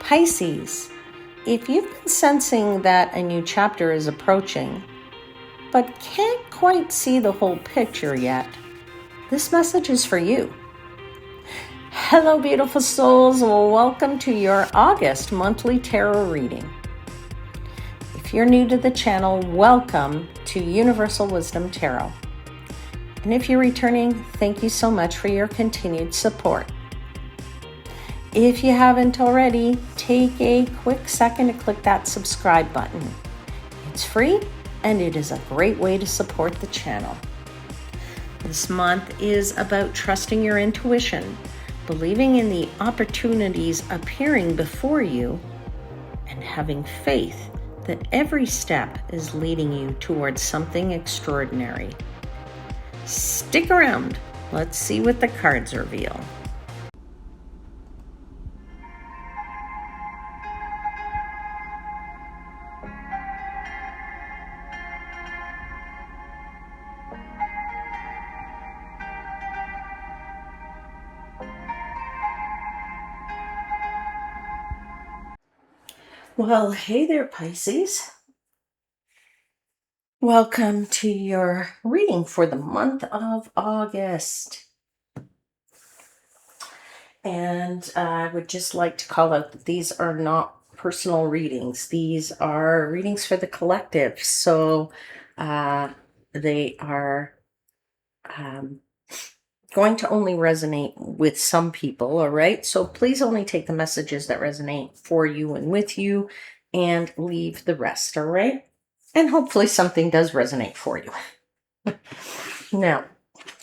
Pisces, if you've been sensing that a new chapter is approaching, but can't quite see the whole picture yet, this message is for you. Hello, beautiful souls. Welcome to your August monthly tarot reading. If you're new to the channel, welcome to Universal Wisdom Tarot. And if you're returning, thank you so much for your continued support. If you haven't already, take a quick second to click that subscribe button. It's free and it is a great way to support the channel. This month is about trusting your intuition, believing in the opportunities appearing before you, and having faith that every step is leading you towards something extraordinary. Stick around. Let's see what the cards reveal. Well, hey there, Pisces. Welcome to your reading for the month of August. And I would just like to call out that these are not personal readings. These are readings for the collective. So they are going to only resonate with some people, all right? So please only take the messages that resonate for you and with you and leave the rest, all right? And hopefully something does resonate for you. Now,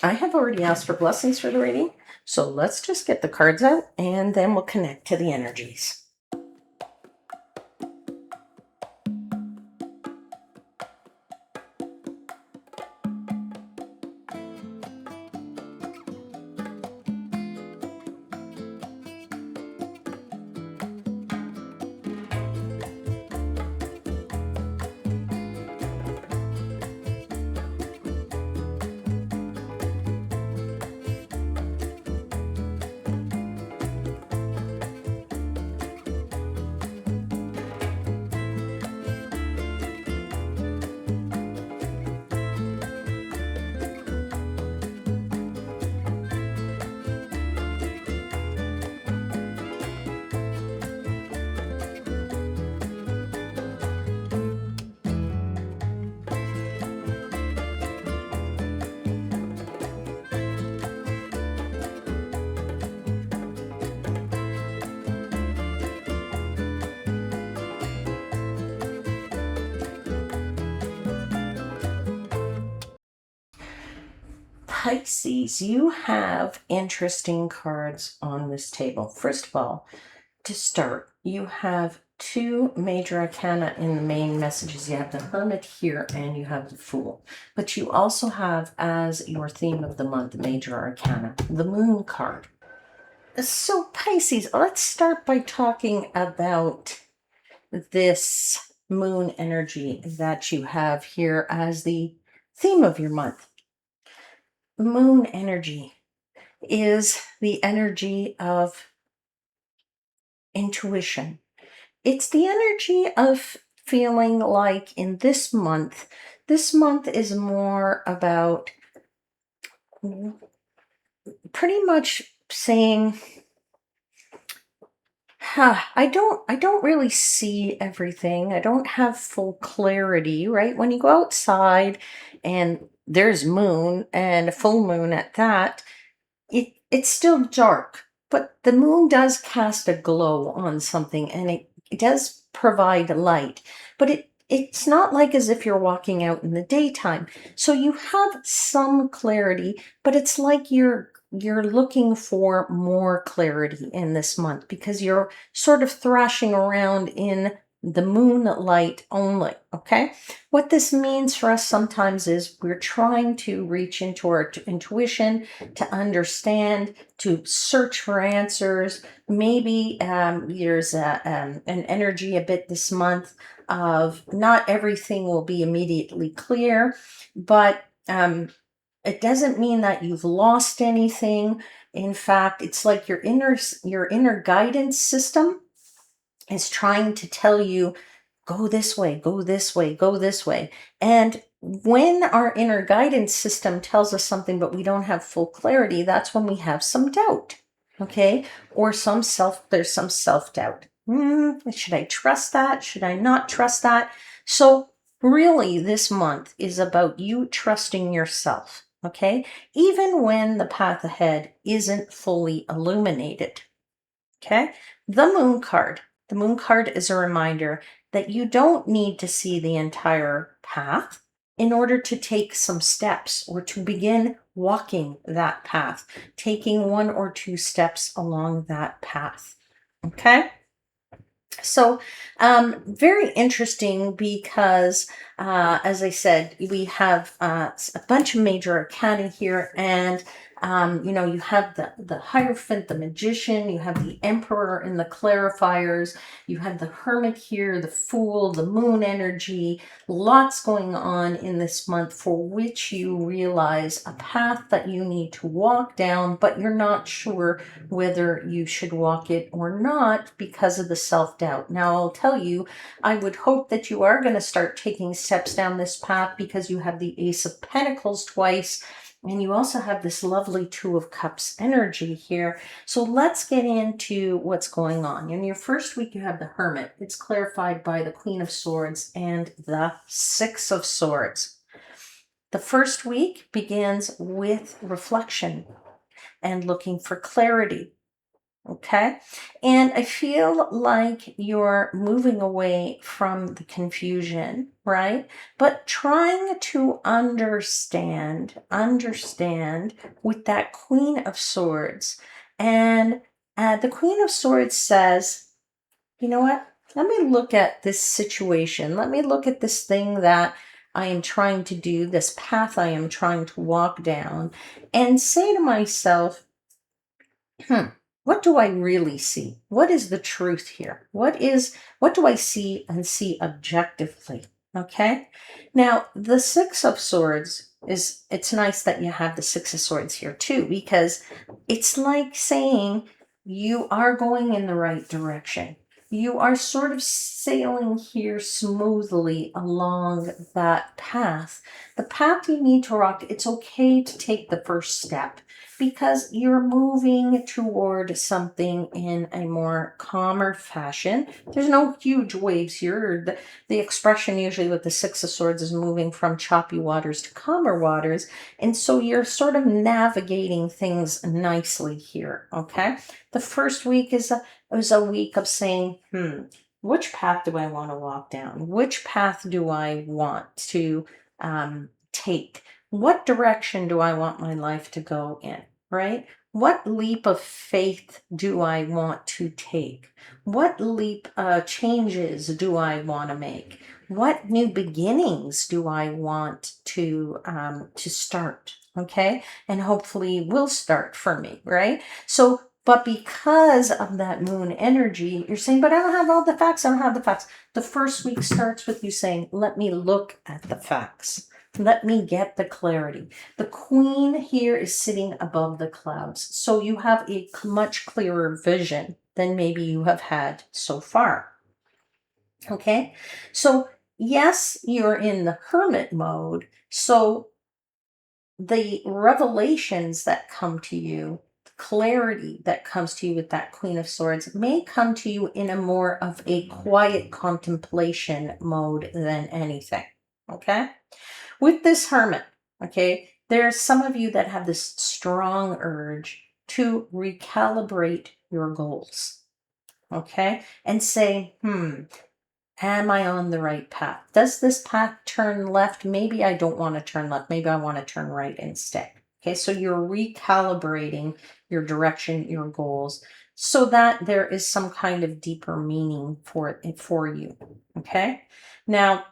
I have already asked for blessings for the reading, so let's just get the cards out and then we'll connect to the energies. Pisces, you have interesting cards on this table. First of all, to start, you have two major arcana in the main messages. You have the Hermit here and you have the Fool. But you also have, as your theme of the month, the major arcana, the Moon card. So Pisces, let's start by talking about this moon energy that you have here as the theme of your month. Moon energy is the energy of intuition. It's the energy of feeling like in this month is more about pretty much saying, I don't really see everything. I don't have full clarity, right? When you go outside and there's moon and a full moon at that, it's still dark, but the moon does cast a glow on something and it does provide light, but it's not like as if you're walking out in the daytime. So you have some clarity, but it's like you're looking for more clarity in this month because you're sort of thrashing around in the moonlight only, okay? What this means for us sometimes is we're trying to reach into our intuition, to understand, to search for answers. Maybe there's an energy a bit this month of not everything will be immediately clear, but it doesn't mean that you've lost anything. In fact, it's like your inner guidance system is trying to tell you, go this way, go this way, go this way. And when our inner guidance system tells us something, but we don't have full clarity, that's when we have some doubt. Okay. Or there's some self-doubt. Should I trust that? Should I not trust that? So really this month is about you trusting yourself. Okay. Even when the path ahead isn't fully illuminated. Okay. The moon card. The moon card is a reminder that you don't need to see the entire path in order to take some steps or to begin walking that path, taking one or two steps along that path. Okay. So, very interesting because, as I said, we have a bunch of major arcana here, and you have the Hierophant, the Magician, you have the Emperor and the Clarifiers, you have the Hermit here, the Fool, the Moon energy, lots going on in this month for which you realize a path that you need to walk down, but you're not sure whether you should walk it or not because of the self-doubt. Now, I'll tell you, I would hope that you are going to start taking steps down this path because you have the Ace of Pentacles twice, and you also have this lovely Two of Cups energy here. So let's get into what's going on. In your first week, you have the Hermit. It's clarified by the Queen of Swords and the Six of Swords. The first week begins with reflection and looking for clarity. Okay. And I feel like you're moving away from the confusion, right? But trying to understand with that Queen of Swords. And the Queen of Swords says, you know what? Let me look at this situation. Let me look at this thing that I am trying to do, this path I am trying to walk down, and say to myself, what do I really see? What is the truth here? What do I see and see objectively? Okay. Now, the Six of Swords it's nice that you have the Six of Swords here too, because it's like saying you are going in the right direction. You are sort of sailing here smoothly along that path. The path you need to walk, it's okay to take the first step, because you're moving toward something in a more calmer fashion. There's no huge waves here. The expression usually with the Six of Swords is moving from choppy waters to calmer waters. And so you're sort of navigating things nicely here, okay? The first week is a week of saying, which path do I want to walk down? Which path do I want to take? What direction do I want my life to go in? Right? What leap of faith do I want to take? What leap changes do I want to make? What new beginnings do I want to start? Okay, and hopefully will start for me, right? So, but because of that moon energy, you're saying, but I don't have all the facts. I don't have the facts. The first week starts with you saying, let me look at the facts. Let me get the clarity. The Queen here is sitting above the clouds, so you have a much clearer vision than maybe you have had so far. Okay, so yes, you're in the Hermit mode, so the revelations that come to you, the clarity that comes to you with that Queen of Swords may come to you in a more of a quiet contemplation mode than anything. Okay. With this Hermit, okay, there's some of you that have this strong urge to recalibrate your goals, okay, and say, am I on the right path? Does this path turn left? Maybe I don't want to turn left. Maybe I want to turn right instead. Okay, so you're recalibrating your direction, your goals, so that there is some kind of deeper meaning for you. Okay, now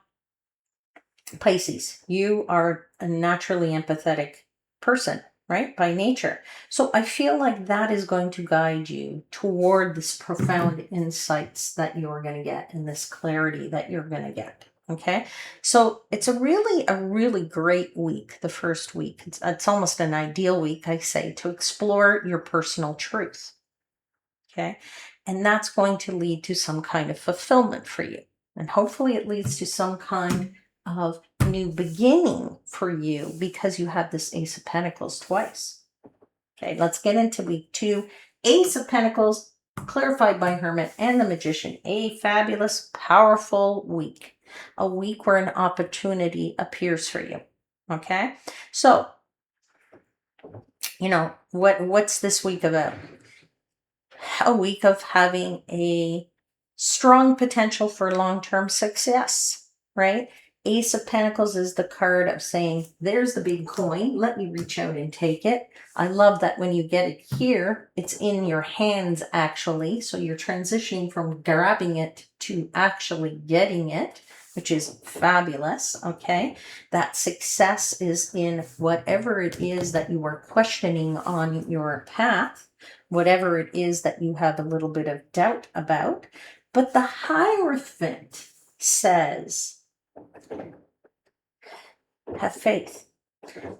Pisces, you are a naturally empathetic person, right? By nature. So I feel like that is going to guide you toward this profound insights that you're going to get and this clarity that you're going to get. Okay. So it's a really great week. The first week, it's almost an ideal week, I say, to explore your personal truth. Okay. And that's going to lead to some kind of fulfillment for you. And hopefully it leads to some kind of new beginning for you because you have this Ace of Pentacles twice. Okay, let's get into week 2. Ace of Pentacles, clarified by Hermit and the Magician. A fabulous, powerful week. A week where an opportunity appears for you. Okay, so, what's this week about? A week of having a strong potential for long-term success, right? Ace of Pentacles is the card of saying, there's the big coin. Let me reach out and take it. I love that when you get it here, it's in your hands actually. So you're transitioning from grabbing it to actually getting it, which is fabulous, okay? That success is in whatever it is that you are questioning on your path, whatever it is that you have a little bit of doubt about. But the Hierophant says, have faith.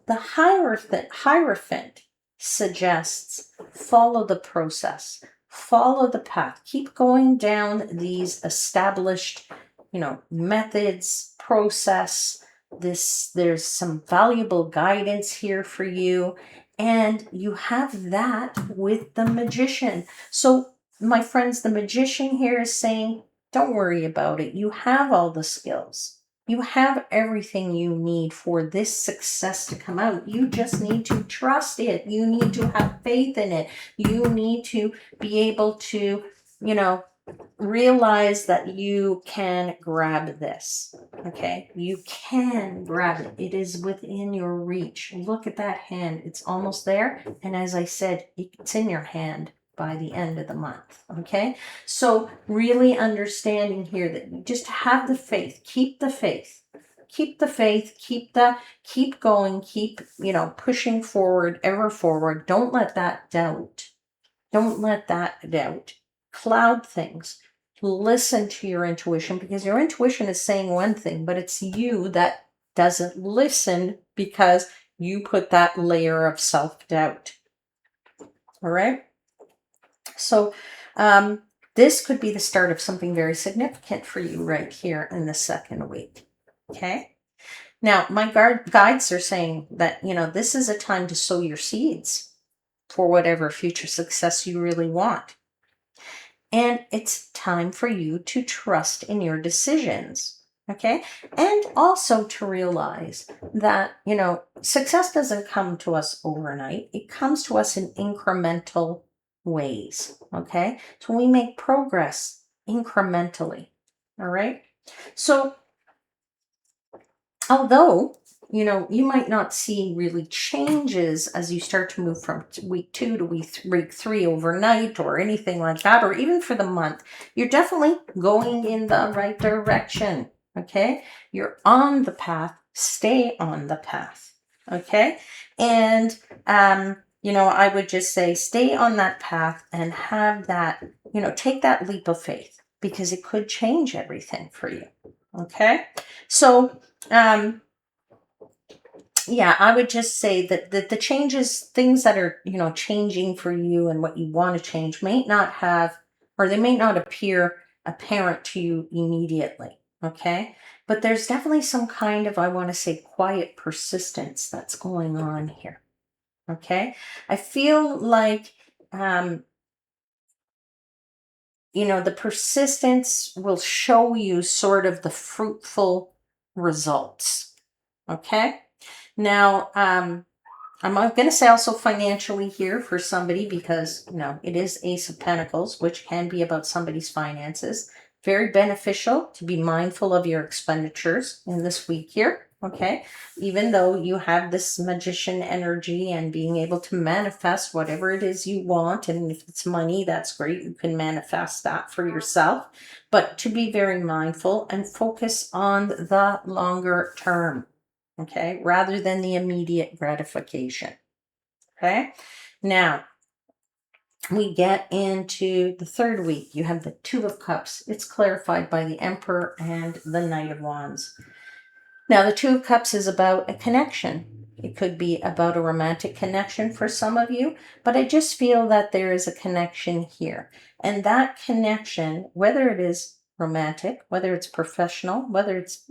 The Hierophant suggests follow the process, follow the path, keep going down these established, methods, process. There's some valuable guidance here for you. And you have that with the Magician. So, my friends, the Magician here is saying, don't worry about it. You have all the skills. You have everything you need for this success to come out. You just need to trust it. You need to have faith in it. You need to be able to, realize that you can grab this. Okay? You can grab it. It is within your reach. Look at that hand. It's almost there. And as I said, it's in your hand by the end of the month. Okay? So really understanding here that you just have the faith. Keep the faith. Keep the faith. Keep going. Keep, pushing forward, ever forward. Don't let that doubt. Don't let that doubt cloud things. Listen to your intuition, because your intuition is saying one thing, but it's you that doesn't listen because you put that layer of self-doubt. All right? So this could be the start of something very significant for you right here in the second week. Okay? Now, my guides are saying that, this is a time to sow your seeds for whatever future success you really want. And it's time for you to trust in your decisions, okay? And also to realize that, success doesn't come to us overnight. It comes to us in incremental ways, okay? So we make progress incrementally, all right? So although, you might not see really changes as you start to move from week 2 to week 3 overnight or anything like that, or even for the month, you're definitely going in the right direction, okay? You're on the path. Stay on the path, okay? And, I would just say stay on that path and have that, take that leap of faith, because it could change everything for you, okay? So, yeah, I would just say that the changes, things that are, changing for you and what you want to change may not have, or they may not appear apparent to you immediately. Okay. But there's definitely some kind of, I want to say, quiet persistence that's going on here. Okay. I feel like, the persistence will show you sort of the fruitful results. Okay. Now, I'm going to say also financially here for somebody, because, it is Ace of Pentacles, which can be about somebody's finances. Very beneficial to be mindful of your expenditures in this week here, okay? Even though you have this Magician energy and being able to manifest whatever it is you want, and if it's money, that's great. You can manifest that for yourself. But to be very mindful and focus on the longer term. Okay, rather than the immediate gratification. Okay, now we get into the third week. You have the Two of Cups. It's clarified by the Emperor and the Knight of Wands. Now, the Two of Cups is about a connection. It could be about a romantic connection for some of you, but I just feel that there is a connection here. And that connection, whether it is romantic, whether it's professional, whether it's,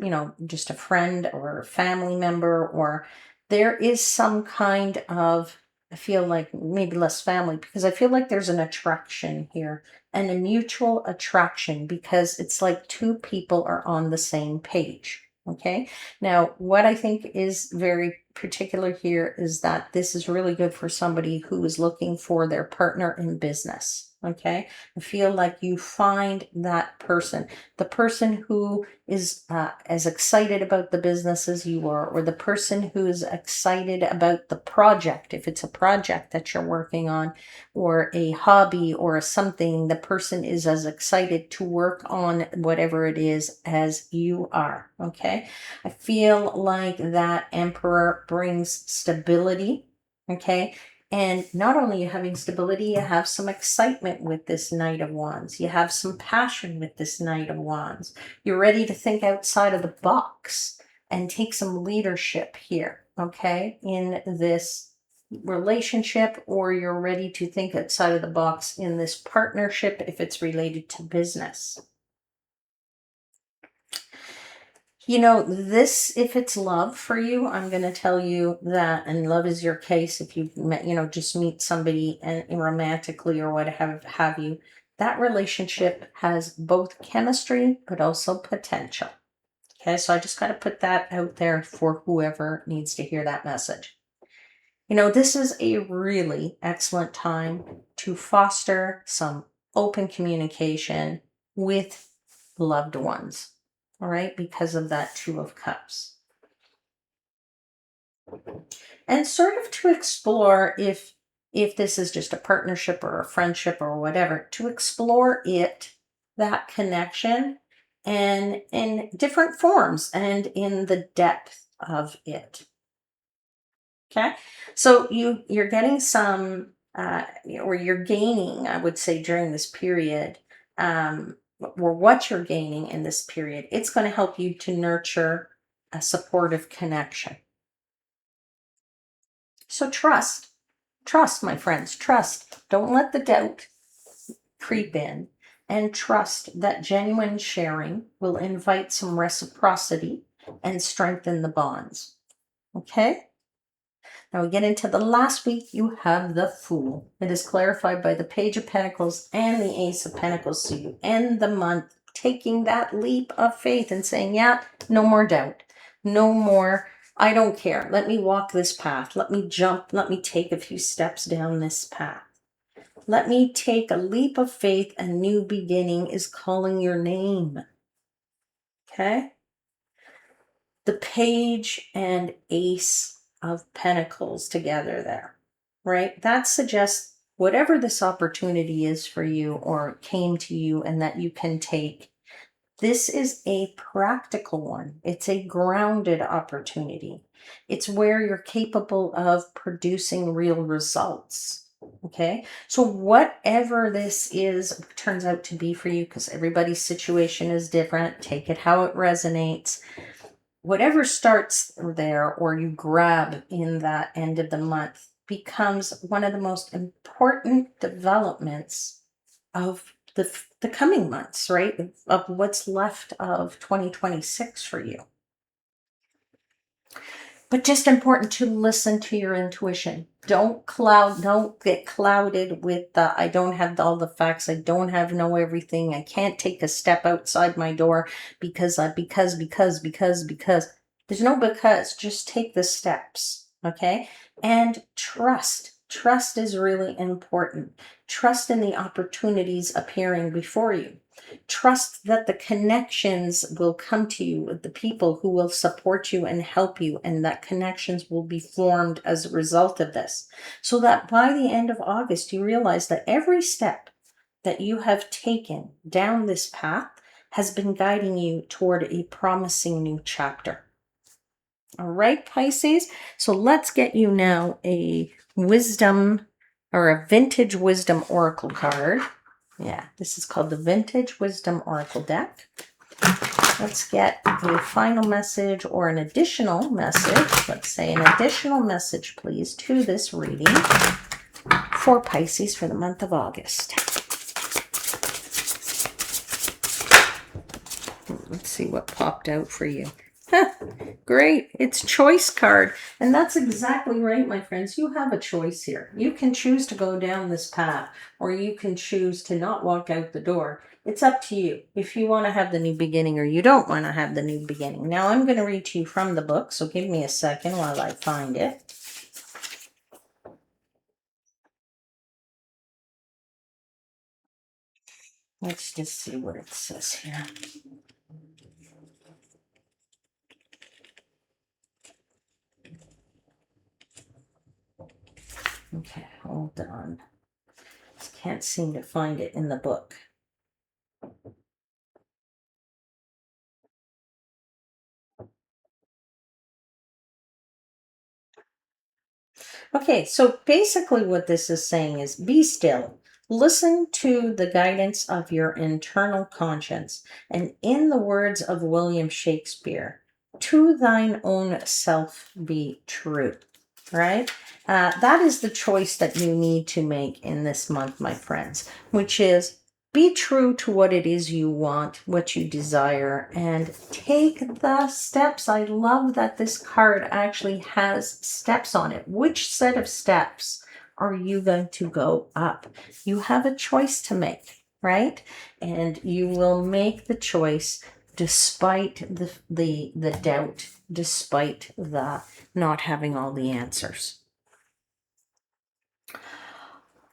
just a friend or a family member, or there is some kind of, I feel like maybe less family, because I feel like there's an attraction here and a mutual attraction, because it's like two people are on the same page. Okay. Now, what I think is very particular here is that this is really good for somebody who is looking for their partner in business. Okay. I feel like you find that person, the person who is as excited about the business as you are, or the person who is excited about the project, if it's a project that you're working on, or a hobby or something, the person is as excited to work on whatever it is as you are. Okay. I feel like that Emperor brings stability. Okay. And not only you having stability, you have some excitement with this Knight of Wands. You have some passion with this Knight of Wands. You're ready to think outside of the box and take some leadership here, okay, in this relationship, or you're ready to think outside of the box in this partnership if it's related to business. This, if it's love for you, I'm going to tell you that, and love is your case, if you met, just meet somebody and romantically or what have you, that relationship has both chemistry, but also potential. Okay, so I just got to put that out there for whoever needs to hear that message. This is a really excellent time to foster some open communication with loved ones. All right, because of that Two of Cups. And sort of to explore if this is just a partnership or a friendship or whatever, to explore that connection, and in different forms and in the depth of it. Okay, so you're getting some, or you're gaining, I would say, during this period, or what you're gaining in this period, it's going to help you to nurture a supportive connection. So trust, my friends, trust. Don't let the doubt creep in, and trust that genuine sharing will invite some reciprocity and strengthen the bonds. Okay? Now we get into the last week. You have the Fool. It is clarified by the Page of Pentacles and the Ace of Pentacles. So you end the month taking that leap of faith and saying, yeah, no more doubt. No more, I don't care. Let me walk this path. Let me jump. Let me take a few steps down this path. Let me take a leap of faith. A new beginning is calling your name. Okay? The Page and Ace of Pentacles together there, right? That suggests whatever this opportunity is for you or came to you and that you can take, this is a practical one. It's a grounded opportunity. It's where you're capable of producing real results. Okay, so whatever this is turns out to be for you, because everybody's situation is different, take it how it resonates. Whatever starts there or you grab in that end of the month becomes one of the most important developments of the coming months, right? Of what's left of 2026 for you. But just important to listen to your intuition. Don't get clouded with the, I don't have all the facts. I don't know everything. I can't take a step outside my door because. There's no because, just take the steps. Okay. And trust. Trust is really important. Trust in the opportunities appearing before you. Trust that the connections will come to you with the people who will support you and help you, and that connections will be formed as a result of this. So that by the end of August, you realize that every step that you have taken down this path has been guiding you toward a promising new chapter. All right, Pisces. So let's get you now a wisdom or a vintage wisdom oracle card. Yeah, this is called the Vintage Wisdom Oracle deck. Let's get a final message or an additional message. Let's say an additional message, please, to this reading for Pisces for the month of August. Let's see what popped out for you. Great. It's choice card. And that's exactly right, my friends. You have a choice here. You can choose to go down this path, or you can choose to not walk out the door. It's up to you if you want to have the new beginning or you don't want to have the new beginning. Now, I'm going to read to you from the book, so give me a second while I find it. Let's just see what it says here. Okay, hold on. Just can't seem to find it in the book. Okay, so basically what this is saying is be still. Listen to the guidance of your internal conscience. And in the words of William Shakespeare, to thine own self be true, right? That is the choice that you need to make in this month, my friends, which is be true to what it is you want, what you desire, and take the steps. I love that this card actually has steps on it. Which set of steps are you going to go up? You have a choice to make, right? And you will make the choice despite the doubt, despite the not having all the answers.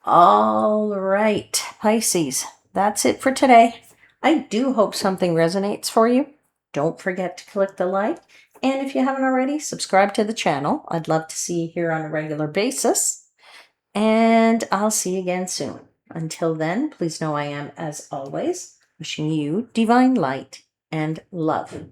All right, Pisces, that's it for today. I do hope something resonates for you. Don't forget to click the like. And if you haven't already, subscribe to the channel. I'd love to see you here on a regular basis. And I'll see you again soon. Until then, please know I am, as always, wishing you divine light and love.